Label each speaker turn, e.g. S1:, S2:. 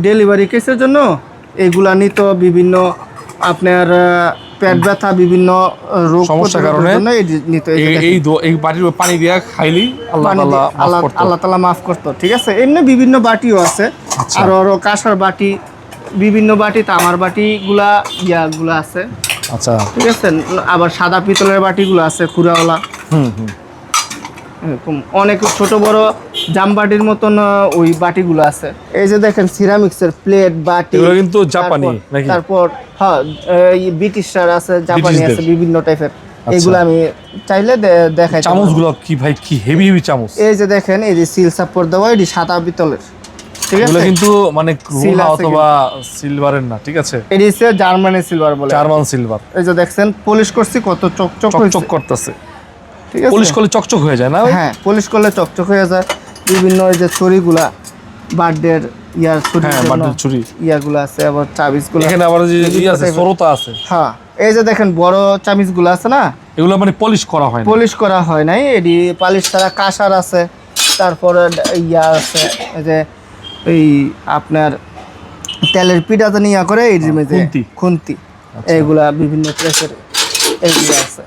S1: Delivery কেসের জন্য এগুলা নিত বিভিন্ন আপনার পেট ব্যথা বিভিন্ন রোগ
S2: সমস্যার কারণে এই বাটির পানি দিয়া খাইলি
S1: আল্লাহ তাআলা মাফ করতো। ঠিক আছে, এমনি বিভিন্ন বাটিও আছে, আরো কাঁসার বাটি, বিভিন্ন বাটি, তামার বাটিগুলা ইয়াগুলা আছে।
S2: আচ্ছা,
S1: ঠিক আছে, আবার সাদা পিতলের বাটিগুলো আছে খুরাওয়ালা। এরকম অনেক ছোট বড় জামবাটির মতন ওই বাটিগুলো আছে। এই যে দেখেন সিরামিক্সের প্লেট বাটি,
S2: এগুলো কিন্তু জাপানি নাকি?
S1: তারপর হ্যাঁ ব্রিটিশার আছে, জাপানি আছে, বিভিন্ন টাইপের। এগুলো আমি চাইলে দেখাই।
S2: চামচগুলো কি ভাই, কি হেভি হেভি চামচ।
S1: এই যে দেখেন, এই যে সিল সাপোর্ট দেওয়া, এটি সাদা পিতলের। ঠিক আছে,
S2: এগুলো কিন্তু মানে রোহা অথবা সিলভারের না। ঠিক আছে,
S1: এটি হচ্ছে জার্মানি সিলভার বলে,
S2: জার্মান সিলভার।
S1: এই যে দেখছেন পলিশ করছি, কত চকচক
S2: করতেছে।
S1: ঠিক আছে,
S2: পলিশ করলে চকচক হয়ে যায় না?
S1: হ্যাঁ, পলিশ করলে চকচক হয়ে যায়। বিভিন্ন এই যে ছুরিগুলা, বার্থডের ইয়ার ছুরি,
S2: হ্যাঁ বার্থডের ছুরি
S1: ইয়াগুলো আছে, আবার চামিচগুলো
S2: এখানে আবার যে আছে সরোতা আছে।
S1: হ্যাঁ, এই যে দেখেন বড় চামিচগুলো আছে না,
S2: এগুলো মানে পলিশ করা হয় না,
S1: পলিশ করা হয় নাই, এডি পালিশ ছাড়া কাঁসার আছে। তারপরে ইয়া আছে, এই যে এই আপনার তেলের পিঠাতে নিয়া করে এই যে খুন্তি, এইগুলা বিভিন্ন প্রেসের এইগুলো আছে।